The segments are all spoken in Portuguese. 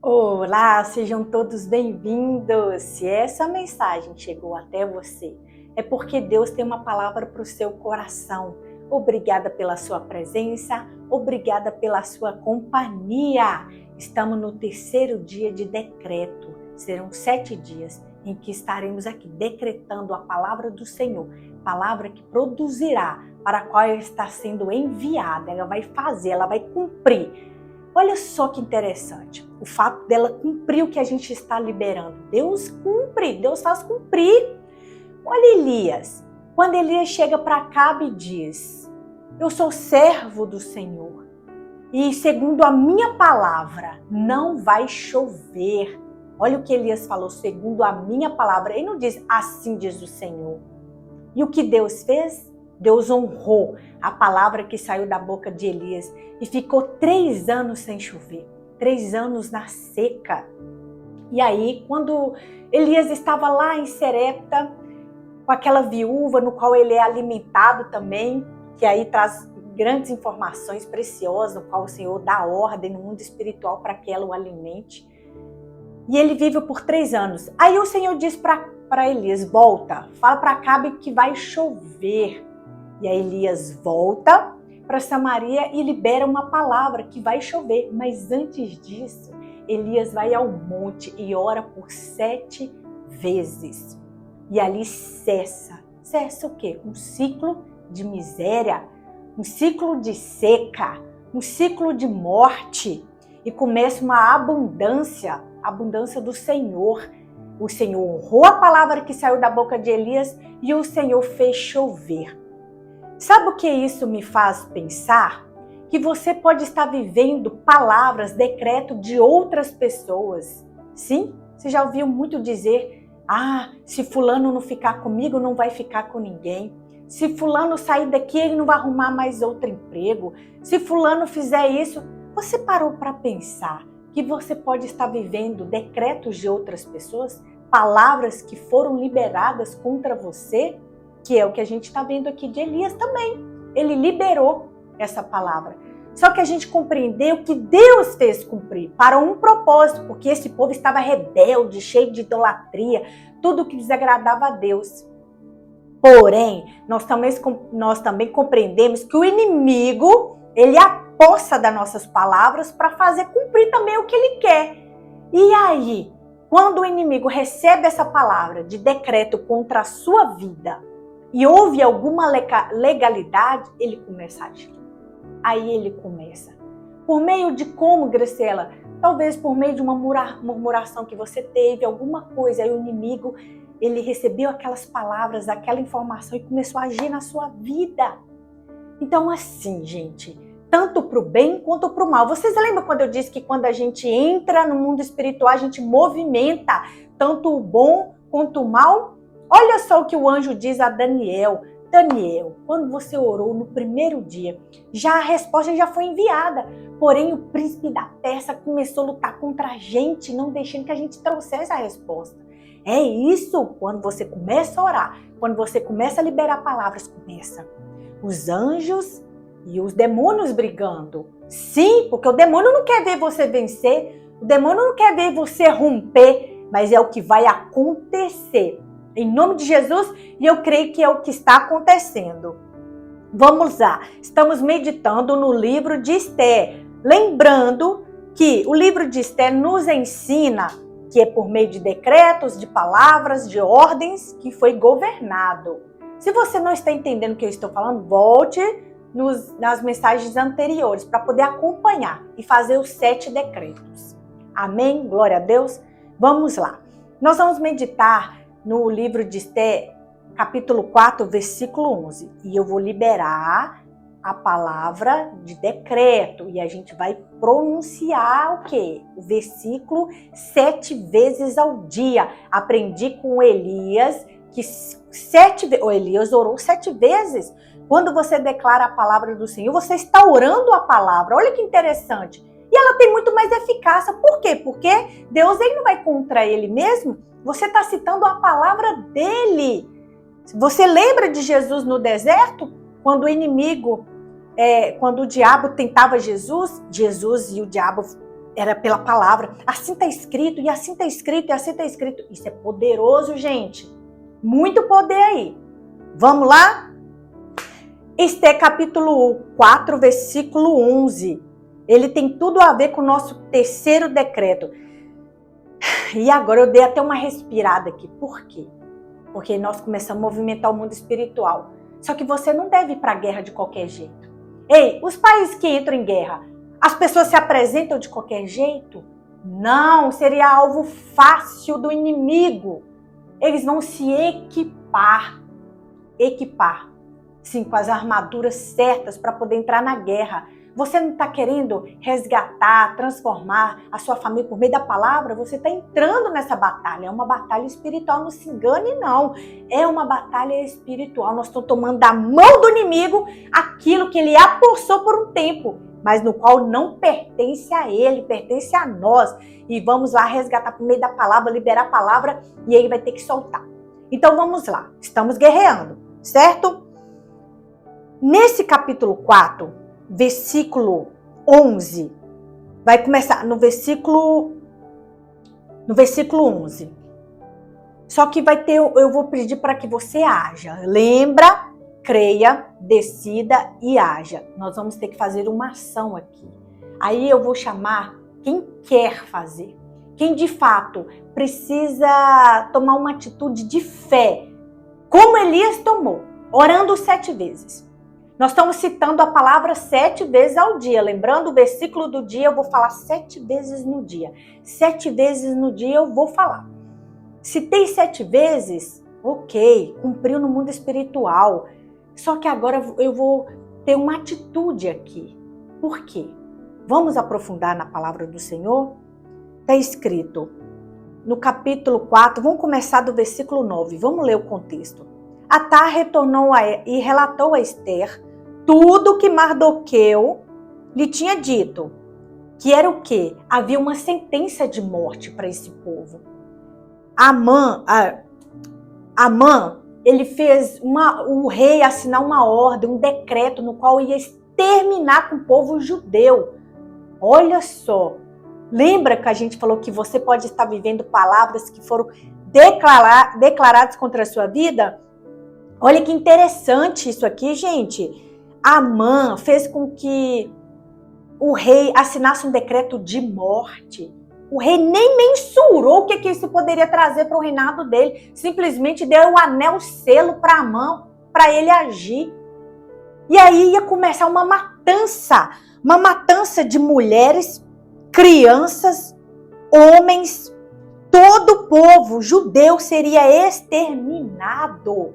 Olá, sejam todos bem-vindos! Se essa mensagem chegou até você, é porque Deus tem uma palavra para o seu coração. Obrigada pela sua presença, obrigada pela sua companhia. Estamos no terceiro dia de decreto. Serão 7 dias em que estaremos aqui decretando a palavra do Senhor, palavra que produzirá para a qual ela está sendo enviada. Ela vai fazer, ela vai cumprir. Olha só que interessante, o fato dela cumprir o que a gente está liberando. Deus cumpre, Deus faz cumprir. Olha Elias, quando Elias chega para Acabe e diz, eu sou servo do Senhor e segundo a minha palavra não vai chover. Olha o que Elias falou, segundo a minha palavra. Ele não diz assim diz o Senhor. E o que Deus fez? Deus honrou a palavra que saiu da boca de Elias e ficou 3 anos sem chover, 3 anos na seca. E aí, quando Elias estava lá em Serepta, com aquela viúva no qual ele é alimentado também, que aí traz grandes informações preciosas, no qual o Senhor dá ordem no mundo espiritual para que ela o alimente. E ele vive por 3 anos. Aí o Senhor diz para Elias, volta, fala para Acabe que vai chover. E aí Elias volta para Samaria e libera uma palavra que vai chover. Mas antes disso, Elias vai ao monte e ora por 7 vezes. E ali cessa. Cessa o quê? Um ciclo de miséria, um ciclo de seca, um ciclo de morte. E começa uma abundância, a abundância do Senhor. O Senhor honrou a palavra que saiu da boca de Elias e o Senhor fez chover. Sabe o que isso me faz pensar? Que você pode estar vivendo palavras, decreto de outras pessoas. Sim, você já ouviu muito dizer, se fulano não ficar comigo, não vai ficar com ninguém. Se fulano sair daqui, ele não vai arrumar mais outro emprego. Se fulano fizer isso, você parou para pensar que você pode estar vivendo decretos de outras pessoas? Palavras que foram liberadas contra você? Que é o que a gente está vendo aqui de Elias também. Ele liberou essa palavra. Só que a gente compreendeu que Deus fez cumprir para um propósito, porque esse povo estava rebelde, cheio de idolatria, tudo que desagradava a Deus. Porém, nós também compreendemos que o inimigo, ele aposta das nossas palavras para fazer cumprir também o que ele quer. E aí, quando o inimigo recebe essa palavra de decreto contra a sua vida, e houve alguma legalidade, ele começa a agir. Aí ele começa. Por meio de como, Graciela? Talvez por meio de uma murmuração que você teve, alguma coisa. Aí o inimigo, ele recebeu aquelas palavras, aquela informação e começou a agir na sua vida. Então assim, gente, tanto para o bem quanto para o mal. Vocês lembram quando eu disse que quando a gente entra no mundo espiritual, a gente movimenta tanto o bom quanto o mal? Olha só o que o anjo diz a Daniel. Daniel, quando você orou no primeiro dia, a resposta já foi enviada. Porém, o príncipe da Pérsia começou a lutar contra a gente, não deixando que a gente trouxesse a resposta. É isso, quando você começa a orar, quando você começa a liberar palavras, começa os anjos e os demônios brigando. Sim, porque o demônio não quer ver você vencer, o demônio não quer ver você romper, mas é o que vai acontecer. Em nome de Jesus, e eu creio que é o que está acontecendo. Vamos lá, estamos meditando no livro de Esther. Lembrando que o livro de Esther nos ensina que é por meio de decretos, de palavras, de ordens que foi governado. Se você não está entendendo o que eu estou falando, volte nas mensagens anteriores para poder acompanhar e fazer os 7 decretos. Amém? Glória a Deus. Vamos lá. Nós vamos meditar no livro de Esther, capítulo 4, versículo 11. E eu vou liberar a palavra de decreto. E a gente vai pronunciar o quê? O versículo 7 vezes ao dia. Aprendi com Elias que Elias orou 7 vezes. Quando você declara a palavra do Senhor, você está orando a palavra. Olha que interessante. E ela tem muito mais eficácia. Por quê? Porque Deus ele não vai contra ele mesmo. Você está citando a palavra dele. Você lembra de Jesus no deserto? Quando o inimigo, quando o diabo tentava Jesus e o diabo era pela palavra. Assim está escrito, e assim está escrito, e assim está escrito. Isso é poderoso, gente. Muito poder aí. Vamos lá? Ester capítulo 4, versículo 11. Ele tem tudo a ver com o nosso terceiro decreto. E agora eu dei até uma respirada aqui. Por quê? Porque nós começamos a movimentar o mundo espiritual. Só que você não deve ir para a guerra de qualquer jeito. Ei, os países que entram em guerra, as pessoas se apresentam de qualquer jeito? Não, seria alvo fácil do inimigo. Eles vão se equipar, sim, com as armaduras certas para poder entrar na guerra. Você não está querendo resgatar, transformar a sua família por meio da palavra? Você está entrando nessa batalha. É uma batalha espiritual, não se engane não. É uma batalha espiritual. Nós estamos tomando da mão do inimigo aquilo que ele apossou por um tempo, mas no qual não pertence a ele, pertence a nós. E vamos lá resgatar por meio da palavra, liberar a palavra, e ele vai ter que soltar. Então vamos lá, estamos guerreando, certo? Nesse capítulo 4, versículo 11, vai começar no versículo 11. Só que vai ter, eu vou pedir para que você haja. Lembra, creia, decida e haja. Nós vamos ter que fazer uma ação aqui. Aí eu vou chamar quem quer fazer. Quem de fato precisa tomar uma atitude de fé, como Elias tomou, orando 7 vezes. Nós estamos citando a palavra 7 vezes ao dia. Lembrando o versículo do dia, eu vou falar 7 vezes no dia. 7 vezes no dia eu vou falar. Citei 7 vezes, ok, cumpriu no mundo espiritual. Só que agora eu vou ter uma atitude aqui. Por quê? Vamos aprofundar na palavra do Senhor? Está escrito no capítulo 4, vamos começar do versículo 9. Vamos ler o contexto. Atá retornou e relatou a Ester tudo que Mardoqueu lhe tinha dito. Que era o quê? Havia uma sentença de morte para esse povo. Amã, ele fez o rei assinar uma ordem, um decreto no qual ia exterminar com o povo judeu. Olha só, lembra que a gente falou que você pode estar vivendo palavras que foram declaradas contra a sua vida? Olha que interessante isso aqui, gente. Amã fez com que o rei assinasse um decreto de morte. O rei nem mensurou o que isso poderia trazer para o reinado dele. Simplesmente deu o anel selo para Amã, para ele agir. E aí ia começar uma matança de mulheres, crianças, homens, todo o povo judeu seria exterminado.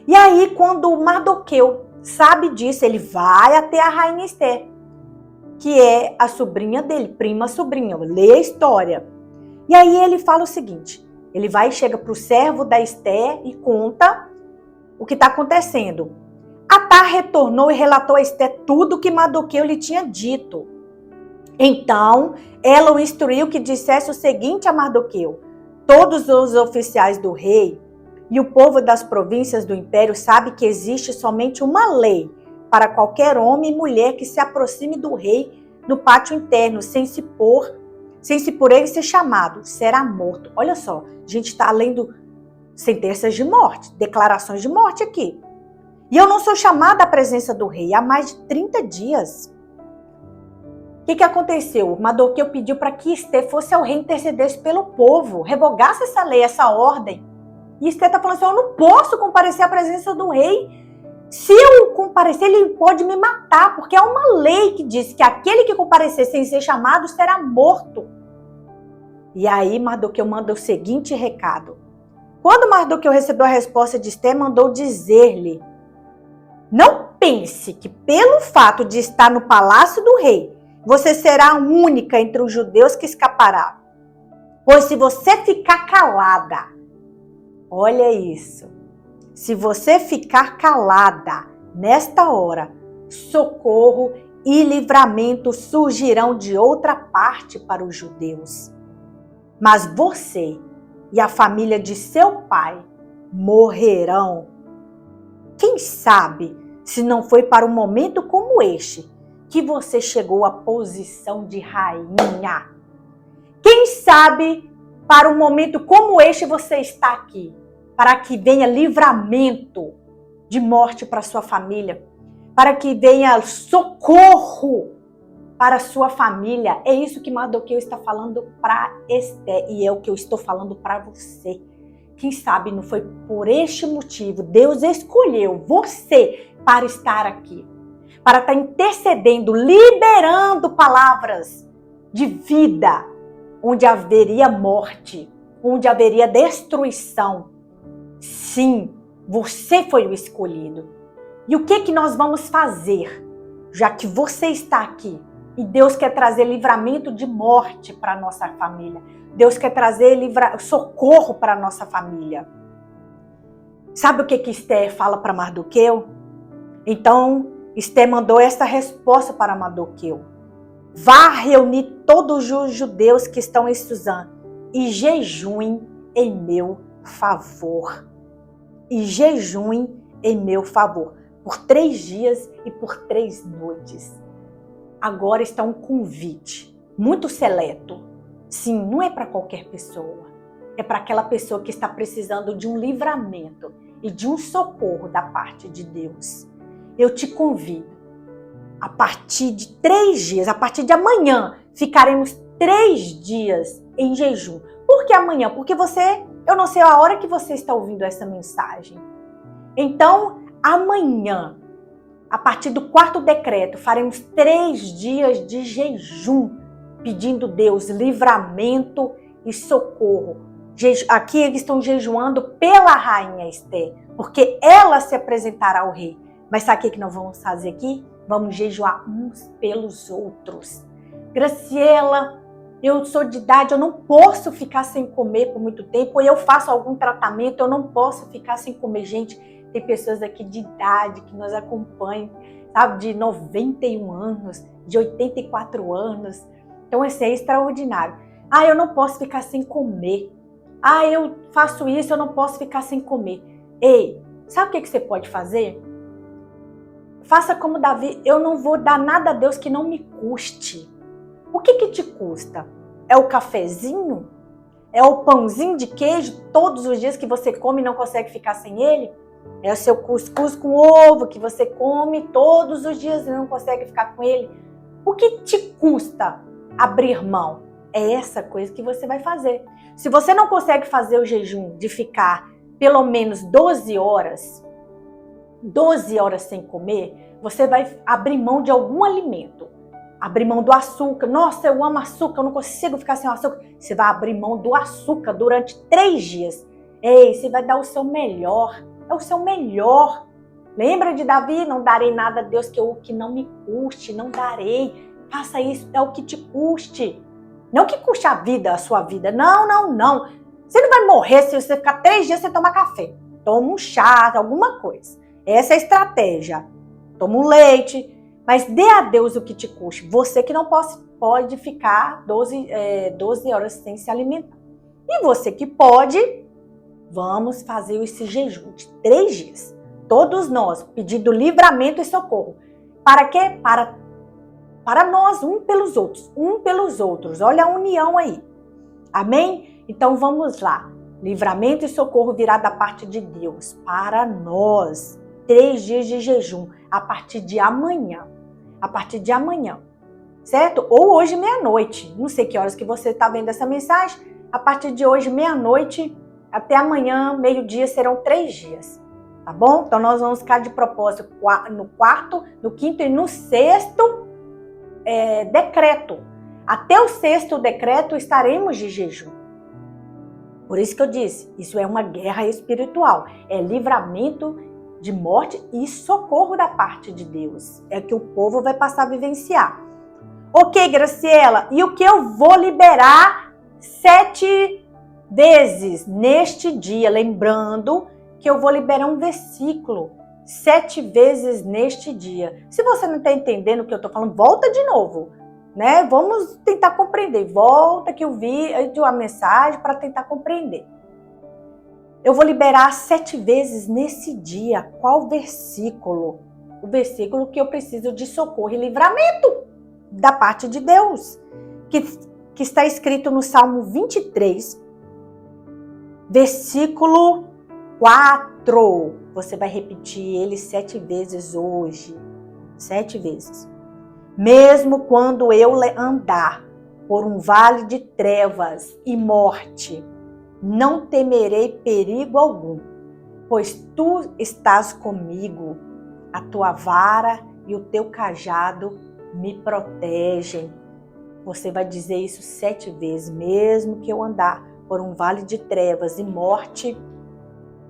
E aí, quando Mardoqueu sabe disso, ele vai até a rainha Ester, que é a sobrinha dele, prima sobrinha, lê a história. E aí ele fala o seguinte, ele vai e chega para o servo da Ester e conta o que está acontecendo. Atá retornou e relatou a Ester tudo o que Mardoqueu lhe tinha dito. Então, ela o instruiu que dissesse o seguinte a Mardoqueu: todos os oficiais do rei e o povo das províncias do império sabe que existe somente uma lei para qualquer homem e mulher que se aproxime do rei no pátio interno, sem se por ele ser chamado, será morto. Olha só, a gente está lendo sentenças de morte, declarações de morte aqui. E eu não sou chamada à presença do rei há mais de 30 dias. O que aconteceu? Mardoqueu pediu para que Ester fosse ao rei, intercedesse pelo povo, revogasse essa lei, essa ordem. E Ester está falando assim, eu não posso comparecer à presença do rei. Se eu comparecer, ele pode me matar, porque há uma lei que diz que aquele que comparecer sem ser chamado será morto. E aí Mardoqueu manda o seguinte recado. Quando Mardoqueu recebeu a resposta de Ester, mandou dizer-lhe: não pense que pelo fato de estar no palácio do rei, você será a única entre os judeus que escapará. Pois se você ficar calada, olha isso, se você ficar calada nesta hora, socorro e livramento surgirão de outra parte para os judeus. Mas você e a família de seu pai morrerão. Quem sabe se não foi para um momento como este que você chegou à posição de rainha. Quem sabe, para um momento como este, você está aqui, para que venha livramento de morte para sua família, para que venha socorro para a sua família. É isso que Mardoqueu está falando para Esté e é o que eu estou falando para você. Quem sabe não foi por este motivo Deus escolheu você para estar aqui, para estar intercedendo, liberando palavras de vida, onde haveria morte, onde haveria destruição. Sim, você foi o escolhido. E o que nós vamos fazer, já que você está aqui? E Deus quer trazer livramento de morte para a nossa família. Deus quer trazer socorro para a nossa família. Sabe o que Esté fala para Mardoqueu? Então, Esté mandou esta resposta para Mardoqueu. Vá reunir todos os judeus que estão em Suzã e jejuem em meu favor. E jejuem em meu favor. Por 3 dias e por 3 noites. Agora está um convite muito seleto. Sim, não é para qualquer pessoa. É para aquela pessoa que está precisando de um livramento e de um socorro da parte de Deus. Eu te convido. A partir de 3 dias, a partir de amanhã, ficaremos 3 dias em jejum. Por que amanhã? Porque eu não sei a hora que você está ouvindo essa mensagem. Então, amanhã, a partir do 4º decreto, faremos 3 dias de jejum, pedindo a Deus livramento e socorro. Aqui eles estão jejuando pela rainha Esté, porque ela se apresentará ao rei. Mas sabe o que nós vamos fazer aqui? Vamos jejuar uns pelos outros. Graciela, eu sou de idade, eu não posso ficar sem comer por muito tempo, ou eu faço algum tratamento, eu não posso ficar sem comer. Gente, tem pessoas aqui de idade que nos acompanham, sabe, de 91 anos, de 84 anos. Então, isso é extraordinário. Ah, eu não posso ficar sem comer. Ah, eu faço isso, eu não posso ficar sem comer. Ei, sabe o que você pode fazer? Faça como Davi, eu não vou dar nada a Deus que não me custe. O que te custa? É o cafezinho? É o pãozinho de queijo todos os dias que você come e não consegue ficar sem ele? É o seu cuscuz com ovo que você come todos os dias e não consegue ficar com ele? O que te custa abrir mão? É essa coisa que você vai fazer. Se você não consegue fazer o jejum de ficar pelo menos 12 horas sem comer, você vai abrir mão de algum alimento. Abrir mão do açúcar. Nossa, eu amo açúcar, eu não consigo ficar sem açúcar. Você vai abrir mão do açúcar durante 3 dias. Ei, você vai dar o seu melhor. É o seu melhor. Lembra de Davi? Não darei nada a Deus que não me custe. Não darei. Faça isso, é o que te custe. Não que custe a sua vida. Não, não, não. Você não vai morrer se você ficar 3 dias sem tomar café. Toma um chá, alguma coisa. Essa é a estratégia. Toma um leite, mas dê a Deus o que te custe. Você que não pode ficar 12 horas sem se alimentar. E você que pode, vamos fazer esse jejum de 3 dias. Todos nós, pedindo livramento e socorro. Para quê? Para nós, um pelos outros. Olha a união aí. Amém? Então vamos lá. Livramento e socorro virá da parte de Deus para nós. 3 dias de jejum a partir de amanhã. A partir de amanhã. Certo? Ou hoje, meia-noite. Não sei que horas que você está vendo essa mensagem. A partir de hoje, meia-noite, até amanhã, meio-dia, serão 3 dias. Tá bom? Então nós vamos ficar de propósito no 4º, no 5º e no 6º decreto. Até o 6º decreto estaremos de jejum. Por isso que eu disse, isso é uma guerra espiritual. É livramento de morte e socorro da parte de Deus. É que o povo vai passar a vivenciar. Ok, Graciela, e o que eu vou liberar 7 vezes neste dia? Lembrando que eu vou liberar um versículo 7 vezes neste dia. Se você não está entendendo o que eu estou falando, volta de novo, né? Vamos tentar compreender. Volta que eu vi de uma mensagem para tentar compreender. Eu vou liberar 7 vezes nesse dia. Qual versículo? o versículo que eu preciso de socorro e livramento da parte de Deus, que está escrito no Salmo 23, versículo 4. Você vai repetir ele 7 vezes hoje. 7 vezes. Mesmo quando eu andar por um vale de trevas e morte, não temerei perigo algum, pois tu estás comigo, a tua vara e o teu cajado me protegem. Você vai dizer isso 7 vezes. Mesmo que eu andar por um vale de trevas e morte,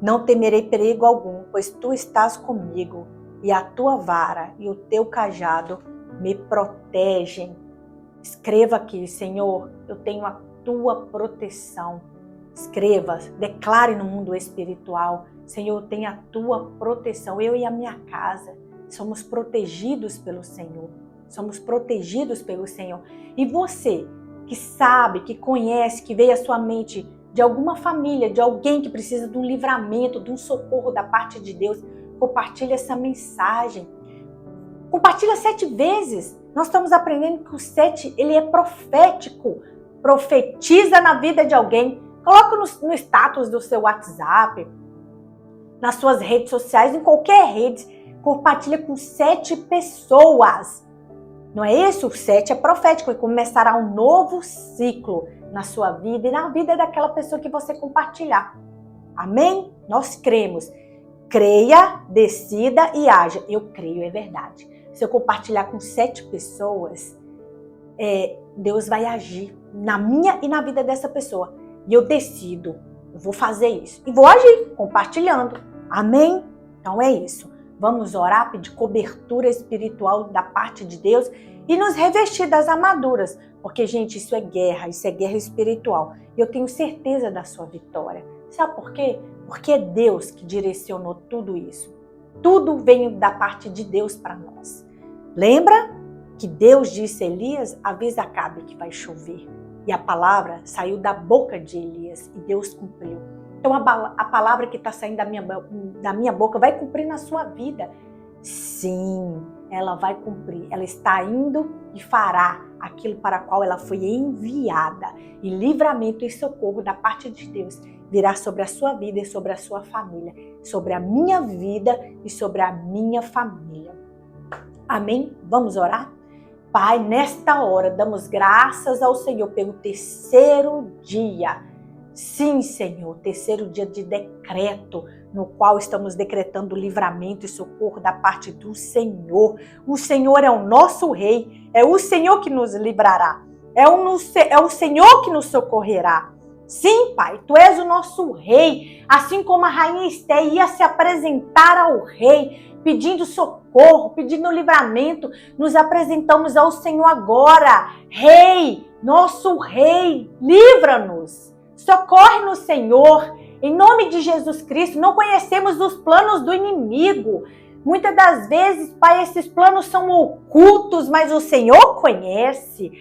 não temerei perigo algum, pois tu estás comigo, e a tua vara e o teu cajado me protegem. Escreva aqui: Senhor, eu tenho a tua proteção. Escreva, declare no mundo espiritual: Senhor, eu tenho a tua proteção. Eu e a minha casa somos protegidos pelo Senhor. Somos protegidos pelo Senhor. E você que sabe, que conhece, que veio à sua mente de alguma família, de alguém que precisa de um livramento, de um socorro da parte de Deus, compartilha essa mensagem. Compartilha 7 vezes. Nós estamos aprendendo que o 7, ele é profético. Profetiza na vida de alguém. Coloca no status do seu WhatsApp, nas suas redes sociais, em qualquer rede. Compartilha com 7 pessoas. Não é isso? O 7 é profético e começará um novo ciclo na sua vida e na vida daquela pessoa que você compartilhar. Amém? Nós cremos. Creia, decida e haja. Eu creio, é verdade. Se eu compartilhar com 7 pessoas, Deus vai agir na minha e na vida dessa pessoa. E eu decido, eu vou fazer isso. E vou agir, compartilhando. Amém? Então é isso. Vamos orar, pedir cobertura espiritual da parte de Deus e nos revestir das armaduras. Porque, gente, isso é guerra espiritual. E eu tenho certeza da sua vitória. Sabe por quê? Porque é Deus que direcionou tudo isso. Tudo veio da parte de Deus para nós. Lembra que Deus disse a Elias: avisa Acabe que vai chover. E a palavra saiu da boca de Elias e Deus cumpriu. Então a palavra que está saindo da minha boca vai cumprir na sua vida. Sim, ela vai cumprir. Ela está indo e fará aquilo para o qual ela foi enviada. E livramento e socorro da parte de Deus virá sobre a sua vida e sobre a sua família. Sobre a minha vida e sobre a minha família. Amém? Vamos orar? Pai, nesta hora damos graças ao Senhor pelo 3º dia. Sim, Senhor, 3º dia de decreto, no qual estamos decretando livramento e socorro da parte do Senhor. O Senhor é o nosso Rei, é o Senhor que nos livrará, é o Senhor que nos socorrerá. Sim, Pai, Tu és o nosso Rei, assim como a rainha Esté ia se apresentar ao Rei, pedindo socorro, pedindo livramento, nos apresentamos ao Senhor agora. Rei, nosso Rei, livra-nos. Socorre-nos, Senhor, em nome de Jesus Cristo. Não conhecemos os planos do inimigo. Muitas das vezes, Pai, esses planos são ocultos, mas o Senhor conhece.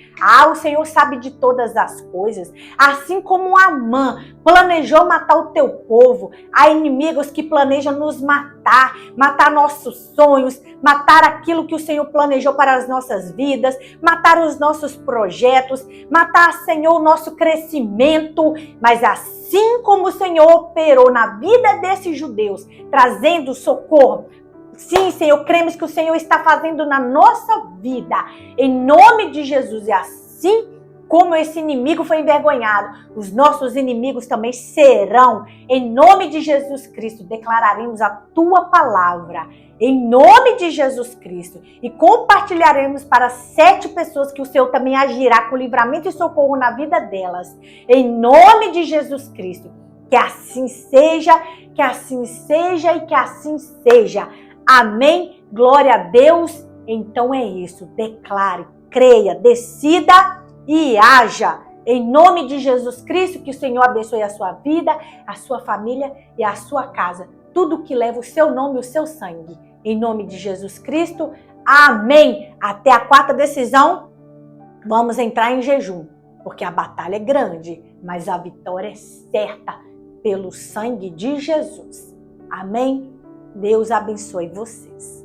O Senhor sabe de todas as coisas. Assim como Amã planejou matar o teu povo, há inimigos que planejam nos matar, matar nossos sonhos, matar aquilo que o Senhor planejou para as nossas vidas, matar os nossos projetos, matar, Senhor, o nosso crescimento. Mas assim como o Senhor operou na vida desses judeus, trazendo socorro, sim, Senhor, cremos que o Senhor está fazendo na nossa vida, em nome de Jesus. E assim como esse inimigo foi envergonhado, os nossos inimigos também serão. Em nome de Jesus Cristo, declararemos a Tua palavra, em nome de Jesus Cristo, e compartilharemos para 7 pessoas que o Senhor também agirá com livramento e socorro na vida delas. Em nome de Jesus Cristo, que assim seja, que assim seja e que assim seja. Amém? Glória a Deus. Então é isso. Declare, creia, decida e haja. Em nome de Jesus Cristo, que o Senhor abençoe a sua vida, a sua família e a sua casa. Tudo que leva o seu nome e o seu sangue. Em nome de Jesus Cristo. Amém. Até a 4ª decisão, vamos entrar em jejum. Porque a batalha é grande, mas a vitória é certa pelo sangue de Jesus. Amém? Deus abençoe vocês.